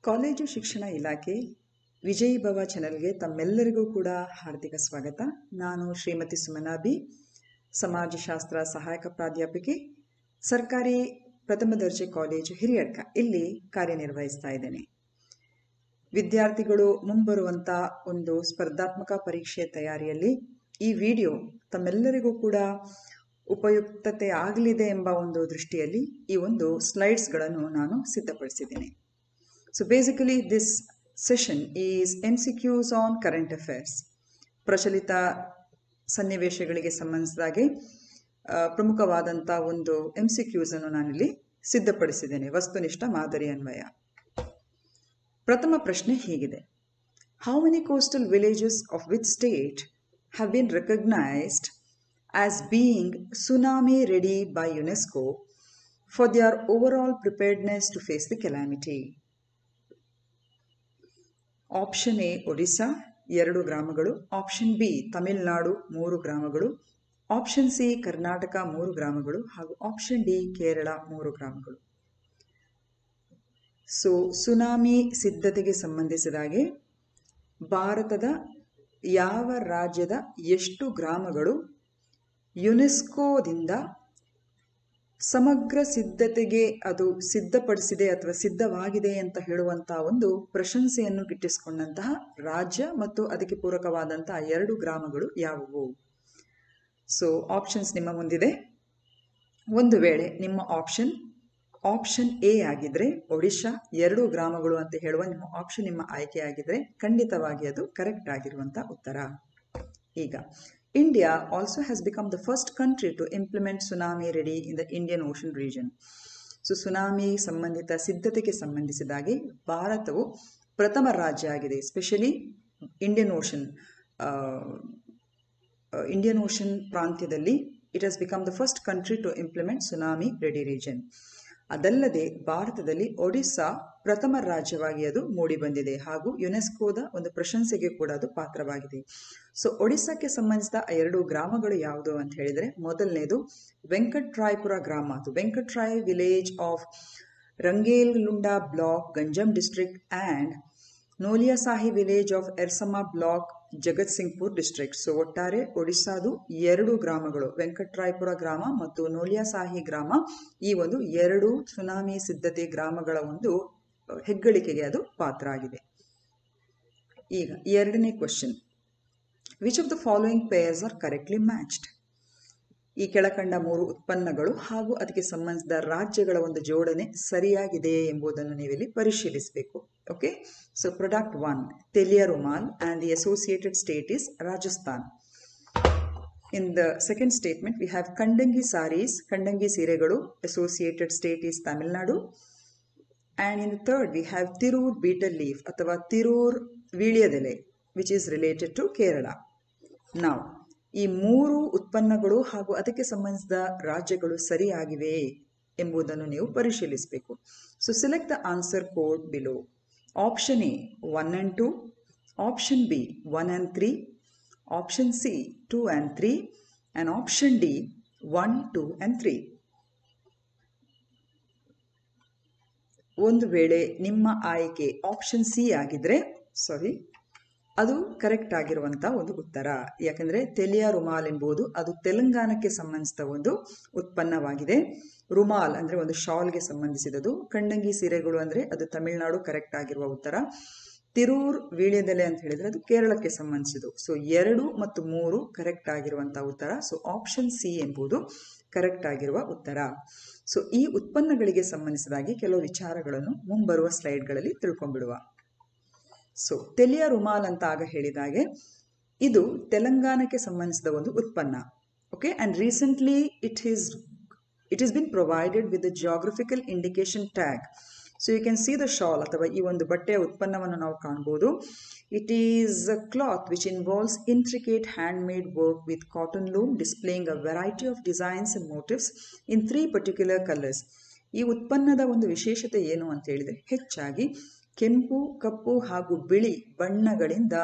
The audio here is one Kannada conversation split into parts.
ಕಾಲೇಜು ಶಿಕ್ಷಣ ಇಲಾಖೆ ವಿಜಯ್ ಭವ ಚಾನೆಲ್ಗೆ ತಮ್ಮೆಲ್ಲರಿಗೂ ಕೂಡ ಹಾರ್ದಿಕ ಸ್ವಾಗತ. ನಾನು ಶ್ರೀಮತಿ ಸುಮನಾ ಬಿ, ಸಮಾಜಶಾಸ್ತ್ರ ಸಹಾಯಕ ಪ್ರಾಧ್ಯಾಪಕಿ, ಸರ್ಕಾರಿ ಪ್ರಥಮ ದರ್ಜೆ ಕಾಲೇಜು ಹಿರಿಯಡ್ಕ ಇಲ್ಲಿ ಕಾರ್ಯನಿರ್ವಹಿಸ್ತಾ ಇದ್ದೇನೆ. ವಿದ್ಯಾರ್ಥಿಗಳು ಮುಂಬರುವಂಥ ಒಂದು ಸ್ಪರ್ಧಾತ್ಮಕ ಪರೀಕ್ಷೆ ತಯಾರಿಯಲ್ಲಿ ಈ ವಿಡಿಯೋ ತಮ್ಮೆಲ್ಲರಿಗೂ ಕೂಡ ಉಪಯುಕ್ತತೆ ಆಗಲಿದೆ ಎಂಬ ಒಂದು ದೃಷ್ಟಿಯಲ್ಲಿ ಈ ಒಂದು ಸ್ಲೈಡ್ಸ್ಗಳನ್ನು ನಾನು ಸಿದ್ಧಪಡಿಸಿದ್ದೇನೆ. So basically this session is MCQs on current affairs. ಪ್ರಚಲಿತ ಸನ್ನಿವೇಶಗಳಿಗೆ ಸಂಬಂಧಿಸಿದಾಗೆ ಪ್ರಮುಖವಾದಂಥ ಒಂದು MCQs ಅನ್ನು ನಾನಿಲ್ಲಿ ಸಿದ್ಧಪಡಿಸಿದ್ದೇನೆ. ವಸ್ತುನಿಷ್ಠ ಮಾದರಿ ಅನ್ವಯ. ಪ್ರಥಮ ಪ್ರಶ್ನೆ ಹೀಗಿದೆ: How many coastal villages of which state have been recognized as being tsunami ready by UNESCO for their overall preparedness to face the calamity? Option A Odisha 2 ಗ್ರಾಮಗಳು, ಆಪ್ಷನ್ ಬಿ ತಮಿಳುನಾಡು 3 ಗ್ರಾಮಗಳು, ಆಪ್ಷನ್ ಸಿ ಕರ್ನಾಟಕ 3 ಗ್ರಾಮಗಳು ಹಾಗೂ ಆಪ್ಷನ್ ಡಿ ಕೇರಳ 3 ಗ್ರಾಮಗಳು. ಸೊ ಸುನಾಮಿ ಸಿದ್ಧತೆಗೆ ಸಂಬಂಧಿಸಿದಾಗೆ ಭಾರತದ ಯಾವ ರಾಜ್ಯದ ಎಷ್ಟು ಗ್ರಾಮಗಳು ಯುನೆಸ್ಕೋದಿಂದ ಸಮಗ್ರ ಸಿದ್ಧತೆಗೆ ಅದು ಸಿದ್ಧಪಡಿಸಿದೆ ಅಥವಾ ಸಿದ್ಧವಾಗಿದೆ ಅಂತ ಹೇಳುವಂಥ ಒಂದು ಪ್ರಶಂಸೆಯನ್ನು ಗಿಟ್ಟಿಸಿಕೊಂಡಂತಹ ರಾಜ್ಯ ಮತ್ತು ಅದಕ್ಕೆ ಪೂರಕವಾದಂತಹ 2 ಗ್ರಾಮಗಳು ಯಾವುವು? ಸೊ ಆಪ್ಷನ್ಸ್ ನಿಮ್ಮ ಮುಂದಿದೆ. ಒಂದು ವೇಳೆ ನಿಮ್ಮ ಆಪ್ಷನ್ ಎ ಆಗಿದ್ರೆ ಒಡಿಶಾ 2 ಗ್ರಾಮಗಳು ಅಂತ ಹೇಳುವ ನಿಮ್ಮ ಆಪ್ಷನ್ ನಿಮ್ಮ ಆಯ್ಕೆ ಆಗಿದ್ರೆ ಖಂಡಿತವಾಗಿ ಅದು ಕರೆಕ್ಟ್ ಆಗಿರುವಂಥ ಉತ್ತರ. ಈಗ India also has become the first country to implement tsunami ready in the Indian Ocean region. So tsunami ಸಂಬಂಧಿತ ಸಿದ್ಧತೆಗೆ ಸಂಬಂಧಿಸಿದಾಗೆ ಭಾರತವು ಪ್ರಥಮ ರಾಜ್ಯ ಆಗಿದೆ. ಎಸ್ಪೆಷಲಿ ಇಂಡಿಯನ್ ಓಷನ್ ಪ್ರಾಂತ್ಯದಲ್ಲಿ it has become the first country to implement tsunami ready region. ಅದಲ್ಲದೆ ಭಾರತದಲ್ಲಿ ಒಡಿಸ್ಸಾ ಪ್ರಥಮ ರಾಜ್ಯವಾಗಿ ಅದು ಮೂಡಿ ಬಂದಿದೆ ಹಾಗೂ ಯುನೆಸ್ಕೋದ ಒಂದು ಪ್ರಶಂಸೆಗೆ ಕೂಡ ಅದು ಪಾತ್ರವಾಗಿದೆ. ಸೊ ಒಡಿಸ್ಸಾಕ್ಕೆ ಸಂಬಂಧಿಸಿದ 2 ಗ್ರಾಮಗಳು ಯಾವುದು ಅಂತ ಹೇಳಿದರೆ, ಮೊದಲನೇದು ವೆಂಕಟ್ರಾಯಪುರ ಗ್ರಾಮ, ಅದು Venkatrai village of Rangeilunda block, Ganjam district, and Noliasahi village of Ersama block, Jagatsinghpur district. So ಒಟ್ಟಾರೆ ಒಡಿಸ್ಸಾದು 2 ಗ್ರಾಮಗಳು, ವೆಂಕಟ್ರಾಯಪುರ ಗ್ರಾಮ ಮತ್ತು ನೋಲಿಯಾಸಾಹಿ ಗ್ರಾಮ, ಈ ಒಂದು 2 ಸುನಾಮಿ ಸಿದ್ಧತೆ ಗ್ರಾಮಗಳ ಒಂದು ಹೆಗ್ಗಳಿಕೆಗೆ ಅದು ಪಾತ್ರ ಆಗಿದೆ. ಈಗ ಎರಡನೇ question: which of the following pairs are correctly matched? ಈ ಕೆಳಕಂಡ 3 ಉತ್ಪನ್ನಗಳು ಹಾಗೂ ಅದಕ್ಕೆ ಸಂಬಂಧಿಸಿದ ರಾಜ್ಯಗಳ ಒಂದು ಜೋಡಣೆ ಸರಿಯಾಗಿದೆ ಎಂಬುದನ್ನು ನೀವಿಲ್ಲಿ ಪರಿಶೀಲಿಸಬೇಕು. Okay, so product 1 Telia Rumal and the associated state is Rajasthan. In the second statement we have Kandangi sarees, Kandangi ಸೀರೆಗಳು, associated state is Tamil Nadu. And in the third we have Tirur beetle leaf ಅಥವಾ Tirur ವೀಳ್ಯದೆಲೆ which is related to Kerala. Now ಈ 3 ಉತ್ಪನ್ನಗಳು ಹಾಗೂ ಅದಕ್ಕೆ ಸಂಬಂಧಿಸಿದ ರಾಜ್ಯಗಳು ಸರಿಯಾಗಿವೆ ಎಂಬುದನ್ನು ನೀವು ಪರಿಶೀಲಿಸಬೇಕು. So select the answer code below. Option A 1 and 2, option B 1 and 3, option C 2 and 3, and option D 1, 2 and 3. ಒಂದು ವೇಳೆ ನಿಮ್ಮ ಆಯ್ಕೆ ಆಪ್ಷನ್ ಸಿ ಆಗಿದ್ರೆ ಅದು ಕರೆಕ್ಟ್ ಆಗಿರುವಂಥ ಒಂದು ಉತ್ತರ. ಯಾಕಂದರೆ ತೆಲಿಯಾ ರುಮಾಲ್ ಎಂಬುದು ಅದು ತೆಲಂಗಾಣಕ್ಕೆ ಸಂಬಂಧಿಸಿದ ಒಂದು ಉತ್ಪನ್ನವಾಗಿದೆ. ರುಮಾಲ್ ಅಂದರೆ ಒಂದು ಶಾಲ್ಗೆ ಸಂಬಂಧಿಸಿದದು. ಕಂಡಂಗಿ ಸೀರೆಗಳು ಅಂದರೆ ಅದು ತಮಿಳುನಾಡು, ಕರೆಕ್ಟ್ ಆಗಿರುವ ಉತ್ತರ. ತಿರೂರ್ ವೀಳ್ಯದೆಲೆ ಅಂತ ಹೇಳಿದರೆ ಅದು ಕೇರಳಕ್ಕೆ ಸಂಬಂಧಿಸಿದ್ದು. ಸೊ 2 ಮತ್ತು 3 ಕರೆಕ್ಟ್ ಆಗಿರುವಂಥ ಉತ್ತರ. ಸೊ ಆಪ್ಷನ್ ಸಿ ಎಂಬುದು ಕರೆಕ್ಟ್ ಆಗಿರುವ ಉತ್ತರ. ಸೊ ಈ ಉತ್ಪನ್ನಗಳಿಗೆ ಸಂಬಂಧಿಸಿದಾಗಿ ಕೆಲವು ವಿಚಾರಗಳನ್ನು ಮುಂಬರುವ ಸ್ಲೈಡ್ಗಳಲ್ಲಿ ತಿಳ್ಕೊಂಡ್ಬಿಡುವ. ಸೊ ತೆಲಿಯಾ ರುಮಾಲ್ ಅಂತ ಆಗ ಹೇಳಿದಾಗೆ ಇದು ತೆಲಂಗಾಣಕ್ಕೆ ಸಂಬಂಧಿಸಿದ ಒಂದು ಉತ್ಪನ್ನ. Okay, and recently it is been provided with the geographical indication tag. So you can see the shawl ಅಥವಾ ಈ ಒಂದು ಬಟ್ಟೆಯ ಉತ್ಪನ್ನವನ್ನು ನಾವು ಕಾಣ್ಬೋದು. It is a cloth which involves intricate hand made work with cotton loom displaying a variety of designs and motifs in 3 particular colours. ಈ ಉತ್ಪನ್ನದ ಒಂದು ವಿಶೇಷತೆ ಏನು ಅಂತ ಹೇಳಿದರೆ, ಹೆಚ್ಚಾಗಿ ಕೆಂಪು, ಕಪ್ಪು ಹಾಗೂ ಬಿಳಿ ಬಣ್ಣಗಳಿಂದ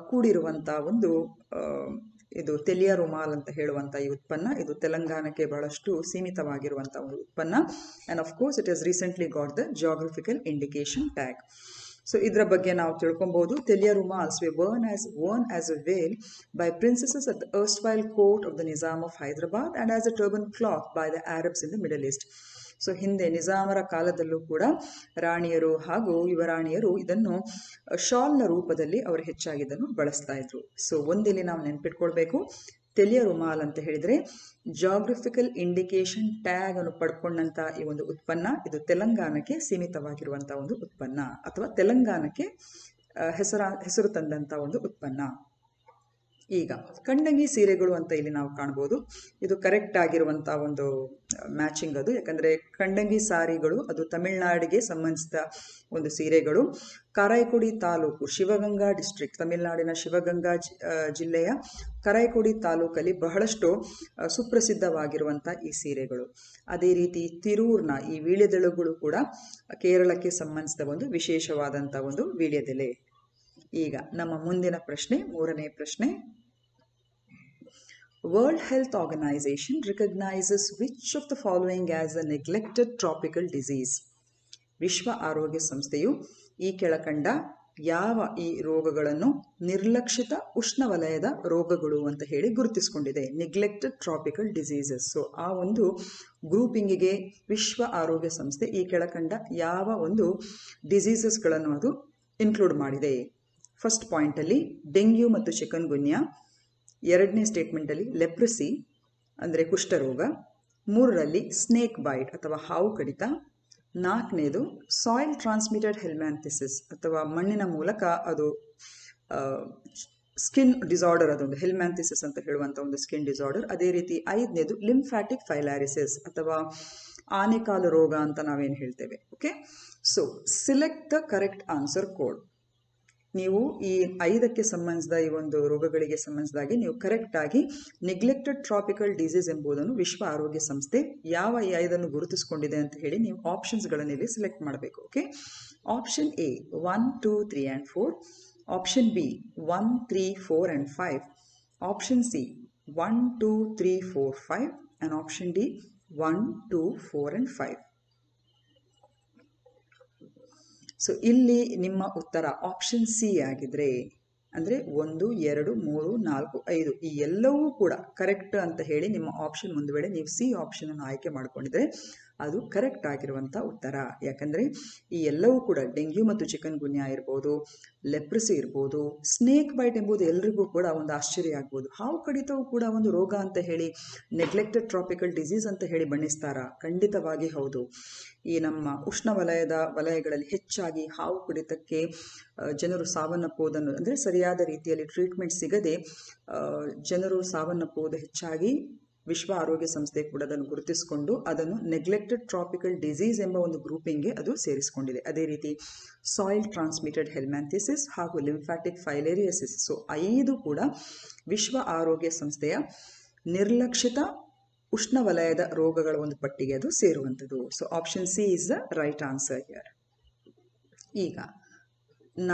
ಕೂಡಿರುವಂಥ ಒಂದು ಇದು ತೆಲಿಯ ರುಮಾಲ್ ಅಂತ ಹೇಳುವಂಥ ಈ ಉತ್ಪನ್ನ ಇದು ತೆಲಂಗಾಣಕ್ಕೆ ಬಹಳಷ್ಟು ಸೀಮಿತವಾಗಿರುವಂಥ ಒಂದು ಉತ್ಪನ್ನ. And of course it has recently got the geographical indication tag. So ಇದರ ಬಗ್ಗೆ ನಾವು ತಿಳ್ಕೊಬಹುದು. ತೆಲಿಯ ರುಮಾಲ್ಸ್ were worn as a veil by princesses at the erstwhile court of the Nizam of Hyderabad and as a turban cloth by the Arabs in the Middle East. So ಹಿಂದೆ ನಿಜಾಮರ ಕಾಲದಲ್ಲೂ ಕೂಡ ರಾಣಿಯರು ಹಾಗೂ ಯುವರಾಣಿಯರು ಇದನ್ನು ಶಾಲ್ನ ರೂಪದಲ್ಲಿ ಅವರು ಹೆಚ್ಚಾಗಿ ಇದನ್ನು ಬಳಸ್ತಾ ಇದ್ರು. ಸೊ ಒಂದಿಲ್ಲಿ ನಾವು ನೆನ್ಪಿಟ್ಕೊಳ್ಬೇಕು, ತೆಲಿಯ ರುಮಾಲ್ ಅಂತ ಹೇಳಿದರೆ ಜಿಯೋಗ್ರಫಿಕಲ್ ಇಂಡಿಕೇಶನ್ ಟ್ಯಾಗ್ ಅನ್ನು ಪಡ್ಕೊಂಡಂಥ ಈ ಒಂದು ಉತ್ಪನ್ನ ಇದು ತೆಲಂಗಾಣಕ್ಕೆ ಸೀಮಿತವಾಗಿರುವಂಥ ಒಂದು ಉತ್ಪನ್ನ ಅಥವಾ ತೆಲಂಗಾಣಕ್ಕೆ ಹೆಸರು ತಂದಂಥ ಒಂದು ಉತ್ಪನ್ನ. ಈಗ ಕಂಡಂಗಿ ಸೀರೆಗಳು ಅಂತ ಇಲ್ಲಿ ನಾವು ಕಾಣ್ಬೋದು. ಇದು ಕರೆಕ್ಟ್ ಆಗಿರುವಂಥ ಒಂದು ಮ್ಯಾಚಿಂಗ್ ಅದು, ಯಾಕಂದರೆ ಕಂಡಂಗಿ ಸಾರಿಗಳು ಅದು ತಮಿಳುನಾಡಿಗೆ ಸಂಬಂಧಿಸಿದ ಒಂದು ಸೀರೆಗಳು. ಕಾರೈಕೊಡಿ ತಾಲೂಕು, ಶಿವಗಂಗಾ ಡಿಸ್ಟ್ರಿಕ್ಟ್, ತಮಿಳುನಾಡಿನ ಶಿವಗಂಗಾ ಜಿಲ್ಲೆಯ ಕರೈಕೊಡಿ ತಾಲೂಕಲ್ಲಿ ಬಹಳಷ್ಟು ಸುಪ್ರಸಿದ್ಧವಾಗಿರುವಂಥ ಈ ಸೀರೆಗಳು. ಅದೇ ರೀತಿ ತಿರೂರ್ನ ಈ ವೀಳ್ಯದೆಲೆಗಳು ಕೂಡ ಕೇರಳಕ್ಕೆ ಸಂಬಂಧಿಸಿದ ಒಂದು ವಿಶೇಷವಾದಂಥ ಒಂದು ವೀಳ್ಯದೆಲೆ. ಈಗ ನಮ್ಮ ಮುಂದಿನ ಪ್ರಶ್ನೆ, ಮೂರನೇ ಪ್ರಶ್ನೆ. World Health Organization recognizes which of the following as a neglected tropical disease? ವಿಶ್ವ ಆರೋಗ್ಯ ಸಂಸ್ಥೆಯು ಈ ಕೆಳಕಂಡ ಯಾವ ಈ ರೋಗಗಳನ್ನು ನಿರ್ಲಕ್ಷಿತ ಉಷ್ಣವಲಯದ ರೋಗಗಳು ಅಂತ ಹೇಳಿ ಗುರುತಿಸಿಕೊಂಡಿದೆ? Neglected tropical diseases. ಸೊ ಆ ಒಂದು ಗ್ರೂಪಿಂಗಿಗೆ ವಿಶ್ವ ಆರೋಗ್ಯ ಸಂಸ್ಥೆ ಈ ಕೆಳಕಂಡ ಯಾವ ಒಂದು ಡಿಸೀಸಸ್ಗಳನ್ನು ಅದು ಇನ್ಕ್ಲೂಡ್ ಮಾಡಿದೆ? ಫಸ್ಟ್ ಪಾಯಿಂಟಲ್ಲಿ ಡೆಂಗ್ಯೂ ಮತ್ತು ಚಿಕನ್ ಗುನ್ಯಾ, ಎರಡನೇ ಸ್ಟೇಟ್ಮೆಂಟಲ್ಲಿ ಲೆಪ್ರಸಿ ಅಂದರೆ ಕುಷ್ಠರೋಗ, ಮೂರರಲ್ಲಿ ಸ್ನೇಕ್ ಬೈಟ್ ಅಥವಾ ಹಾವು ಕಡಿತ, ನಾಲ್ಕನೇದು ಸಾಯಿಲ್ ಟ್ರಾನ್ಸ್ಮಿಟೆಡ್ ಹೆಲ್ಮ್ಯಾಂಥಿಸಿಸ್ ಅಥವಾ ಮಣ್ಣಿನ ಮೂಲಕ ಅದು ಸ್ಕಿನ್ ಡಿಸಾರ್ಡರ್, ಅದೊಂದು ಹೆಲ್ಮ್ಯಾಂಥಿಸಿಸ್ ಅಂತ ಹೇಳುವಂಥ ಒಂದು ಸ್ಕಿನ್ ಡಿಸಾರ್ಡರ್. ಅದೇ ರೀತಿ ಐದನೇದು ಲಿಂಫ್ಯಾಟಿಕ್ ಫೈಲಾರಿಸಿಸ್ ಅಥವಾ ಆನೆಕಾಲು ರೋಗ ಅಂತ ನಾವೇನು ಹೇಳ್ತೇವೆ. Okay, so select the correct answer code. ನೀವು ಈ 5ಕ್ಕೆ ಸಂಬಂಧಿಸಿದ ಈ ಒಂದು ರೋಗಗಳಿಗೆ ಸಂಬಂಧಿಸಿದಾಗಿ ನೀವು ಕರೆಕ್ಟಾಗಿ ನೆಗ್ಲೆಕ್ಟೆಡ್ ಟ್ರಾಪಿಕಲ್ ಡಿಸೀಸ್ ಎಂಬುದನ್ನು ವಿಶ್ವ ಆರೋಗ್ಯ ಸಂಸ್ಥೆ ಯಾವ ಈ 5ಅನ್ನು ಗುರುತಿಸಿಕೊಂಡಿದೆ ಅಂತ ಹೇಳಿ ನೀವು ಆಪ್ಷನ್ಸ್ಗಳನ್ನು ಇಲ್ಲಿ ಸೆಲೆಕ್ಟ್ ಮಾಡಬೇಕು. Okay, option A 1, 2, 3 and 4, option B 1, 3, 4 and 5, option C 1, 2, 3, 4, 5 and option D 1, 2, 4 and 5. So ಇಲ್ಲಿ ನಿಮ್ಮ ಉತ್ತರ ಆಪ್ಷನ್ ಸಿ ಆಗಿದ್ರೆ ಅಂದರೆ 1, 2, 3, 4, 5 ಈ ಎಲ್ಲವೂ ಕೂಡ ಕರೆಕ್ಟ್ ಅಂತ ಹೇಳಿ ನಿಮ್ಮ ಆಪ್ಷನ್ ಒಂದು ವೇಳೆ ನೀವು ಸಿ ಆಪ್ಷನ್ ಅನ್ನು ಆಯ್ಕೆ ಮಾಡ್ಕೊಂಡಿದ್ರೆ ಅದು ಕರೆಕ್ಟ್ ಆಗಿರುವಂಥ ಉತ್ತರ. ಯಾಕಂದರೆ ಈ ಎಲ್ಲವೂ ಕೂಡ ಡೆಂಗ್ಯೂ ಮತ್ತು ಚಿಕನ್ ಗುನ್ಯಾ ಇರ್ಬೋದು, ಲೆಪ್ರಸಿ ಇರ್ಬೋದು, ಸ್ನೇಕ್ ಬೈಟ್ ಎಂಬುದು ಎಲ್ರಿಗೂ ಕೂಡ ಒಂದು ಆಶ್ಚರ್ಯ ಆಗ್ಬೋದು. ಹಾವು ಕಡಿತವು ಕೂಡ ಒಂದು ರೋಗ ಅಂತ ಹೇಳಿ ನೆಗ್ಲೆಕ್ಟೆಡ್ ಟ್ರಾಪಿಕಲ್ ಡಿಸೀಸ್ ಅಂತ ಹೇಳಿ ಬಣ್ಣಿಸ್ತಾರ? ಖಂಡಿತವಾಗಿ ಹೌದು. ಈ ನಮ್ಮ ಉಷ್ಣವಲಯದ ವಲಯಗಳಲ್ಲಿ ಹೆಚ್ಚಾಗಿ ಹಾವು ಕಡಿತಕ್ಕೆ ಜನರು ಸಾವನ್ನಪ್ಪುವುದನ್ನು ಅಂದರೆ ಸರಿಯಾದ ರೀತಿಯಲ್ಲಿ ಟ್ರೀಟ್ಮೆಂಟ್ ಸಿಗದೆ ಜನರು ಸಾವನ್ನಪ್ಪುವುದು ಹೆಚ್ಚಾಗಿ ವಿಶ್ವ ಆರೋಗ್ಯ ಸಂಸ್ಥೆ ಕೂಡ ಅದನ್ನು ಗುರುತಿಸಿಕೊಂಡು ಅದನ್ನು ನೆಗ್ಲೆಕ್ಟೆಡ್ ಟ್ರಾಪಿಕಲ್ ಡಿಸೀಸ್ ಎಂಬ ಒಂದು ಗ್ರೂಪಿಂಗ್ಗೆ ಅದು ಸೇರಿಸಿಕೊಂಡಿದೆ. ಅದೇ ರೀತಿ ಸಾಯಿಲ್ ಟ್ರಾನ್ಸ್ಮಿಟೆಡ್ ಹೆಲ್ಮ್ಯಾಂಥಿಸಿಸ್ ಹಾಗೂ ಲಿಂಫ್ಯಾಟಿಕ್ ಫೈಲೇರಿಯಸಿಸ್. ಸೊ 5 ಕೂಡ ವಿಶ್ವ ಆರೋಗ್ಯ ಸಂಸ್ಥೆಯ ನಿರ್ಲಕ್ಷಿತ ಉಷ್ಣವಲಯದ ರೋಗಗಳ ಒಂದು ಪಟ್ಟಿಗೆ ಅದು ಸೇರುವಂಥದ್ದು. So option C is the right answer here. ಈಗ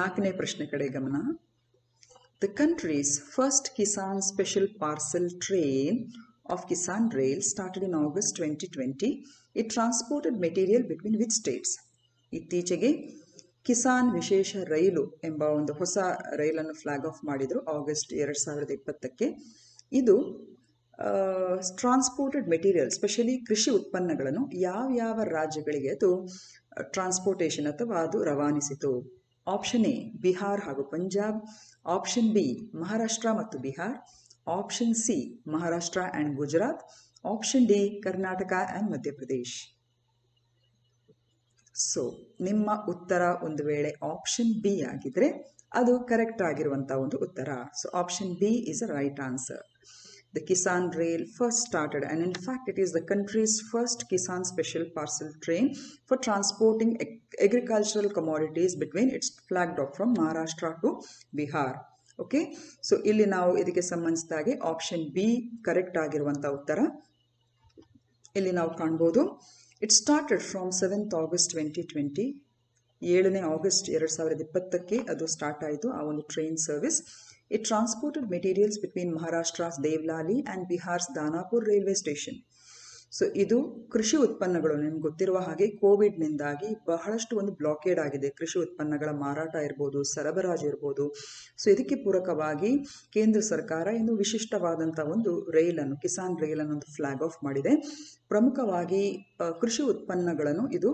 4ನೇ ಪ್ರಶ್ನೆ ಕಡೆ ಗಮನ. The country's first Kisan special parcel train of Kisan Rail started in August 2020. It transported material between which states? ಇತ್ತೀಚೆಗೆ ಕಿಸಾನ್ ವಿಶೇಷ ರೈಲು ಎಂಬ ಒಂದು ಹೊಸ ರೈಲನ್ನು ಫ್ಲಾಗ್ ಆಫ್ ಮಾಡಿದರು ಆಗಸ್ಟ್ 2020ಕ್ಕೆ. ಇದು ಟ್ರಾನ್ಸ್ಪೋರ್ಟೆಡ್ ಮೆಟೀರಿಯಲ್ ಸ್ಪೆಷಲಿ ಕೃಷಿ ಉತ್ಪನ್ನಗಳನ್ನು ಯಾವ ರಾಜ್ಯಗಳಿಗೆ ಅದು ಟ್ರಾನ್ಸ್ಪೋರ್ಟೇಷನ್ ಅಥವಾ ಅದು ರವಾನಿಸಿತು? ಆಪ್ಷನ್ ಎ ಬಿಹಾರ್ ಹಾಗೂ ಪಂಜಾಬ್, ಆಪ್ಷನ್ ಬಿ ಮಹಾರಾಷ್ಟ್ರ ಮತ್ತು Bihar, option C Maharashtra and Gujarat, option D Karnataka and Madhya Pradesh. So ನಿಮ್ಮ ಉತ್ತರ ಒಂದು ವೇಳೆ ಆಪ್ಷನ್ ಬಿ ಆಗಿದ್ರೆ ಅದು ಕರೆಕ್ಟ್ ಆಗಿರುವಂಥ ಒಂದು ಉತ್ತರ. So option B is a right answer. The Kisan Rail first started, and in fact it is the country's first Kisan special parcel train for transporting agricultural commodities between its flagged off from Maharashtra to Bihar. Okay, so ಇಲ್ಲಿ ನಾವು ಇದಕ್ಕೆ ಸಂಬಂಧಿಸಿದಾಗೆ ಆಪ್ಷನ್ ಬಿ ಕರೆಕ್ಟ್ ಆಗಿರುವಂಥ ಉತ್ತರ. ಇಲ್ಲಿ ನಾವು ಕಾಣ್ಬೋದು, it started from 7th August 2020. 7ನೇ ಆಗಸ್ಟ್ 2020ಕ್ಕೆ ಅದು ಸ್ಟಾರ್ಟ್ ಆಯಿತು ಆ ಒಂದು train service. It transported materials between Maharashtra's Devlali and Bihar's Danapur railway station. So ಇದು ಕೃಷಿ ಉತ್ಪನ್ನಗಳು, ನಿಮ್ಗೆ ಗೊತ್ತಿರುವ ಹಾಗೆ ಕೋವಿಡ್ನಿಂದಾಗಿ ಬಹಳಷ್ಟು ಒಂದು ಬ್ಲಾಕೇಡ್ ಆಗಿದೆ. ಕೃಷಿ ಉತ್ಪನ್ನಗಳ ಮಾರಾಟ ಇರ್ಬೋದು, ಸರಬರಾಜು ಇರ್ಬೋದು. ಸೊ ಇದಕ್ಕೆ ಪೂರಕವಾಗಿ ಕೇಂದ್ರ ಸರ್ಕಾರ ಇನ್ನು ವಿಶಿಷ್ಟವಾದಂಥ ಒಂದು ರೈಲನ್ನು, ಕಿಸಾನ್ ರೈಲನ್ನು ಒಂದು ಫ್ಲಾಗ್ ಆಫ್ ಮಾಡಿದೆ. ಪ್ರಮುಖವಾಗಿ ಕೃಷಿ ಉತ್ಪನ್ನಗಳನ್ನು ಇದು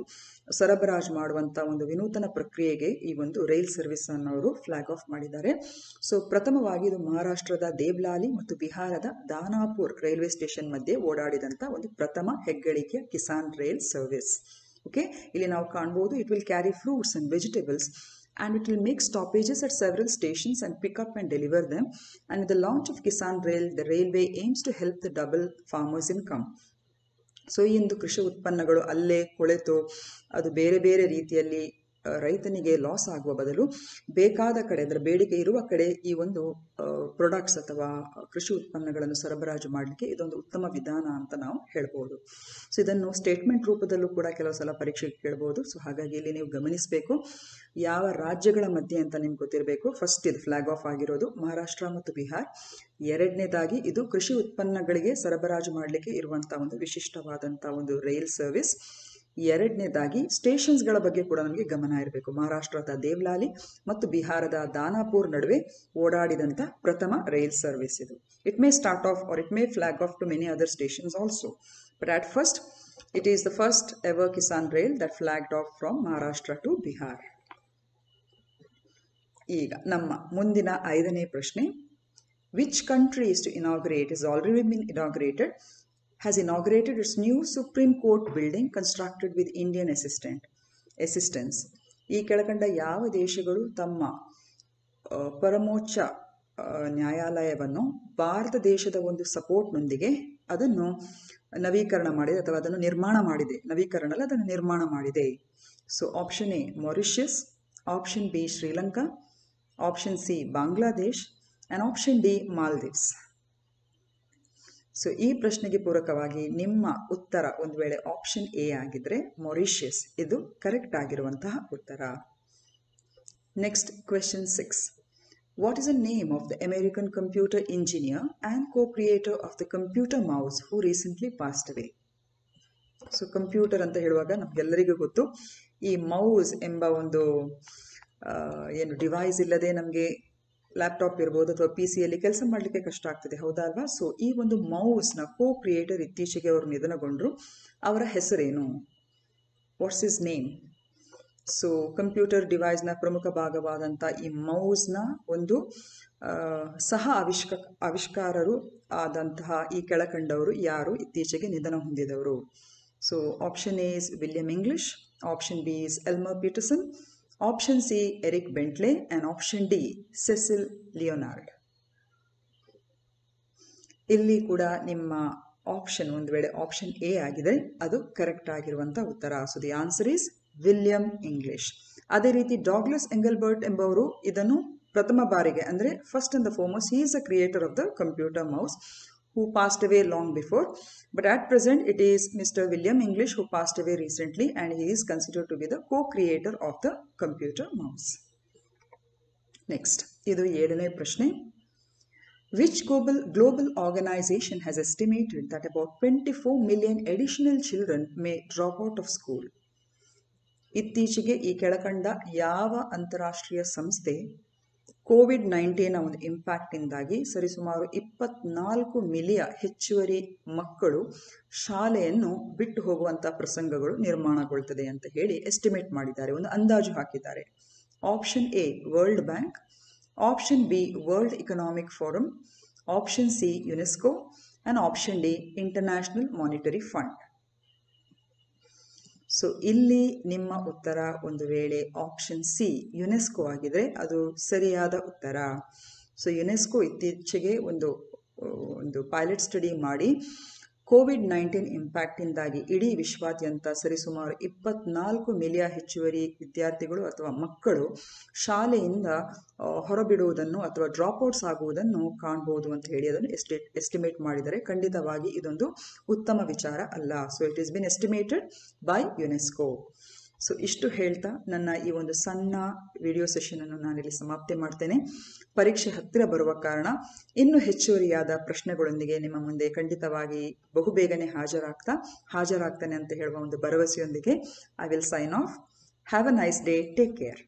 ಸರಬರಾಜು ಮಾಡುವಂಥ ಒಂದು ವಿನೂತನ ಪ್ರಕ್ರಿಯೆಗೆ ಈ ಒಂದು ರೈಲ್ ಸರ್ವಿಸ್ ಅನ್ನು ಅವರು ಫ್ಲಾಗ್ ಆಫ್ ಮಾಡಿದ್ದಾರೆ. ಸೊ ಪ್ರಥಮವಾಗಿ ಇದು ಮಹಾರಾಷ್ಟ್ರದ ದೇವ್ಲಾಲಿ ಮತ್ತು ಬಿಹಾರದ ದಾನಾಪುರ್ ರೈಲ್ವೆ ಸ್ಟೇಷನ್ ಮಧ್ಯೆ ಓಡಾಡಿದಂಥ ಒಂದು ಪ್ರಥಮ ಹೆಗ್ಗಳಿಕೆಯ ಕಿಸಾನ್ ರೈಲ್ ಸರ್ವಿಸ್. ಓಕೆ, ಇಲ್ಲಿ ನಾವು ಕಾಣ್ಬೋದು, it will carry fruits and vegetables and it will make stoppages at several stations and pick up and deliver them. And with the launch of Kisan Rail, the railway aims to help the double farmers' income. So ಈ ಒಂದು ಕೃಷಿ ಉತ್ಪನ್ನಗಳು ಅಲ್ಲೇ ಕೊಳೆತು ಅದು ಬೇರೆ ಬೇರೆ ರೀತಿಯಲ್ಲಿ ರೈತನಿಗೆ ಲಾಸ್ ಆಗುವ ಬದಲು ಬೇಕಾದ ಕಡೆ, ಅದರ ಬೇಡಿಕೆ ಇರುವ ಕಡೆ ಈ ಒಂದು ಪ್ರಾಡಕ್ಟ್ಸ್ ಅಥವಾ ಕೃಷಿ ಉತ್ಪನ್ನಗಳನ್ನು ಸರಬರಾಜು ಮಾಡಲಿಕ್ಕೆ ಇದೊಂದು ಉತ್ತಮ ವಿಧಾನ ಅಂತ ನಾವು ಹೇಳ್ಬೋದು. ಸೊ ಇದನ್ನು ಸ್ಟೇಟ್ಮೆಂಟ್ ರೂಪದಲ್ಲೂ ಕೂಡ ಕೆಲವು ಸಲ ಪರೀಕ್ಷೆಗೆ ಕೇಳ್ಬೋದು. ಸೊ ಹಾಗಾಗಿ ಇಲ್ಲಿ ನೀವು ಗಮನಿಸಬೇಕು, ಯಾವ ರಾಜ್ಯಗಳ ಮಧ್ಯೆ ಅಂತ ನಿಮ್ಗೆ ಗೊತ್ತಿರಬೇಕು. ಫಸ್ಟ್ ಇದು ಫ್ಲಾಗ್ ಆಫ್ ಆಗಿರೋದು ಮಹಾರಾಷ್ಟ್ರ ಮತ್ತು ಬಿಹಾರ್. ಎರಡನೇದಾಗಿ ಇದು ಕೃಷಿ ಉತ್ಪನ್ನಗಳಿಗೆ ಸರಬರಾಜು ಮಾಡಲಿಕ್ಕೆ ಇರುವಂಥ ಒಂದು ವಿಶಿಷ್ಟವಾದಂಥ ಒಂದು ರೈಲ್ ಸರ್ವಿಸ್. ಎರಡನೇದಾಗಿ ಸ್ಟೇಷನ್ಸ್ಗಳ ಬಗ್ಗೆ ಕೂಡ ನಮಗೆ ಗಮನ ಇರಬೇಕು. ಮಹಾರಾಷ್ಟ್ರದ ದೇವ್ಲಾಲಿ ಮತ್ತು ಬಿಹಾರದ ದಾನಾಪುರ್ ನಡುವೆ ಓಡಾಡಿದಂಥ ಪ್ರಥಮ ರೈಲ್ ಸರ್ವಿಸ್ ಇದು. It may start off or it may flag off to many other stations also, but at first it is the first ever Kisan rail that flagged off from Maharashtra to Bihar. ಈಗ ನಮ್ಮ ಮುಂದಿನ 5ನೇ ಪ್ರಶ್ನೆ, which country is to inaugurate is already been inaugurated has inaugurated its new Supreme Court building constructed with Indian assistance. ಈ ಕೆಳಕಂಡ ಯಾವ ದೇಶಗಳು ತಮ್ಮ ಪರಮೋಚ್ಚ ನ್ಯಾಯಾಲಯವನ್ನು ಭಾರತ ದೇಶದ ಒಂದು ಸಪೋರ್ಟ್ನೊಂದಿಗೆ ಅದನ್ನು ನವೀಕರಣ ಮಾಡಿದೆ ಅಥವಾ ಅದನ್ನು ನಿರ್ಮಾಣ ಮಾಡಿದೆ? ನವೀಕರಣ ಅಲ್ಲ, ಅದನ್ನು ನಿರ್ಮಾಣ ಮಾಡಿದೆ. So option A Mauritius, option B Sri Lanka, option C Bangladesh and option D Maldives. So ಈ ಪ್ರಶ್ನೆಗೆ ಪೂರಕವಾಗಿ ನಿಮ್ಮ ಉತ್ತರ ಒಂದು ವೇಳೆ ಆಪ್ಷನ್ ಎ ಆಗಿದ್ರೆ ಮಾರಿಷಿಯಸ್ ಇದು ಕರೆಕ್ಟ್ ಆಗಿರುವಂತಹ ಉತ್ತರ. Next question 6. What is the name of the American computer engineer and co creator of the computer mouse who recently passed away? So computer ಅಂತ ಹೇಳುವಾಗ ನಮಗೆಲ್ಲರಿಗೂ ಗೊತ್ತು, ಈ ಮೌಸ್ ಎಂಬ ಒಂದು ಏನು ಡಿವೈಸ್ ಇಲ್ಲದೆ ನಮಗೆ ಲ್ಯಾಪ್ಟಾಪ್ ಇರ್ಬೋದು ಅಥವಾ PC-ಯಲ್ಲಿ ಕೆಲಸ ಮಾಡಲಿಕ್ಕೆ ಕಷ್ಟ ಆಗ್ತದೆ, ಹೌದಾ ಅಲ್ವಾ? ಸೊ ಈ ಒಂದು ಮೌಸ್ನ ಕೋ-ಕ್ರಿಯೇಟರ್ ಇತ್ತೀಚೆಗೆ ಅವರು ನಿಧನಗೊಂಡರು. ಅವರ ಹೆಸರೇನು? What's is name? So computer ಡಿವೈಸ್ನ ಪ್ರಮುಖ ಭಾಗವಾದಂಥ ಈ ಮೌಸ್ನ ಒಂದು ಸಹ ಆವಿಷ್ಕಾರರು ಆದಂತಹ ಈ ಕೆಳಕಂಡವರು ಯಾರು ಇತ್ತೀಚೆಗೆ ನಿಧನ ಹೊಂದಿದವರು? So option A is William English, option B is Elmer Peterson, option C Eric Bentley and option D Cecil Leonard. ಇಲ್ಲಿ ಕೂಡ ನಿಮ್ಮ ಆಪ್ಷನ್ ಒಂದು ವೇಳೆ ಆಪ್ಷನ್ ಎ ಆಗಿದೆ, ಅದು ಕರೆಕ್ಟ್ ಆಗಿರುವಂಥ ಉತ್ತರ. So the answer is William English. ಅದೇ ರೀತಿ ಡಾಗ್ಲಸ್ ಎಂಗಲ್ಬರ್ಟ್ ಎಂಬವರು ಇದನ್ನು ಪ್ರಥಮ ಬಾರಿಗೆ, ಅಂದರೆ first and the foremost, he is a creator of the computer mouse who passed away long before, but at present it is Mr. William English who passed away recently, and he is considered to be the co-creator of the computer mouse. Next, idu 7ನೇ ಪ್ರಶ್ನೆ. Which global organization has estimated that about 24 million additional children may drop out of school? ಇತ್ತೀಚೆಗೆ ಈ ಕೆಳಕಂಡ ಯಾವ ಅಂತಾರಾಷ್ಟ್ರೀಯ ಸಂಸ್ಥೆ ಕೋವಿಡ್-19 ಒಂದು ಇಂಪ್ಯಾಕ್ಟಿಂದಾಗಿ ಸರಿಸುಮಾರು 24 ಮಿಲಿಯನ್ ಹೆಚ್ಚುವರಿ ಮಕ್ಕಳು ಶಾಲೆಯನ್ನು ಬಿಟ್ಟು ಹೋಗುವಂಥ ಪ್ರಸಂಗಗಳು ನಿರ್ಮಾಣಗೊಳ್ತದೆ ಅಂತ ಹೇಳಿ ಎಸ್ಟಿಮೇಟ್ ಮಾಡಿದ್ದಾರೆ, ಒಂದು ಅಂದಾಜು ಹಾಕಿದ್ದಾರೆ? Option A world bank, option B world economic forum, option C UNESCO and option D international monetary fund. So ಇಲ್ಲಿ ನಿಮ್ಮ ಉತ್ತರ ಒಂದು ವೇಳೆ ಆಪ್ಷನ್ ಸಿ ಯುನೆಸ್ಕೋ ಆಗಿದ್ರೆ ಅದು ಸರಿಯಾದ ಉತ್ತರ. ಸೊ ಯುನೆಸ್ಕೋ ಇತ್ತೀಚೆಗೆ ಒಂದು ಪೈಲಟ್ ಸ್ಟಡಿ ಮಾಡಿ ಕೋವಿಡ್-19 ಇಂಪ್ಯಾಕ್ಟಿಂದಾಗಿ ಇಡೀ ವಿಶ್ವಾದ್ಯಂತ ಸರಿಸುಮಾರು 24 ಮಿಲಿಯನ್ ಹೆಚ್ಚುವರಿ ವಿದ್ಯಾರ್ಥಿಗಳು ಅಥವಾ ಮಕ್ಕಳು ಶಾಲೆಯಿಂದ ಹೊರಬಿಡುವುದನ್ನು ಅಥವಾ ಡ್ರಾಪ್ಔಟ್ಸ್ ಆಗುವುದನ್ನು ಕಾಣಬಹುದು ಅಂತ ಹೇಳಿ ಅದನ್ನು ಎಸ್ಟಿಮೇಟ್ ಮಾಡಿದರೆ ಖಂಡಿತವಾಗಿ ಇದೊಂದು ಉತ್ತಮ ವಿಚಾರ ಅಲ್ಲ. So it is bin estimated by UNESCO. So ಇಷ್ಟು ಹೇಳ್ತಾ ನನ್ನ ಈ ಒಂದು ಸಣ್ಣ ವಿಡಿಯೋ ಸೆಷನನ್ನು ನಾನಿಲ್ಲಿ ಸಮಾಪ್ತಿ ಮಾಡ್ತೇನೆ. ಪರೀಕ್ಷೆ ಹತ್ತಿರ ಬರುವ ಕಾರಣ ಇನ್ನೂ ಹೆಚ್ಚುವರಿಯಾದ ಪ್ರಶ್ನೆಗಳೊಂದಿಗೆ ನಿಮ್ಮ ಮುಂದೆ ಖಂಡಿತವಾಗಿ ಬಹುಬೇಗನೆ ಹಾಜರಾಗ್ತಾನೆ ಅಂತ ಹೇಳುವ ಒಂದು ಭರವಸೆಯೊಂದಿಗೆ I will sign off. Have a nice day. Take care.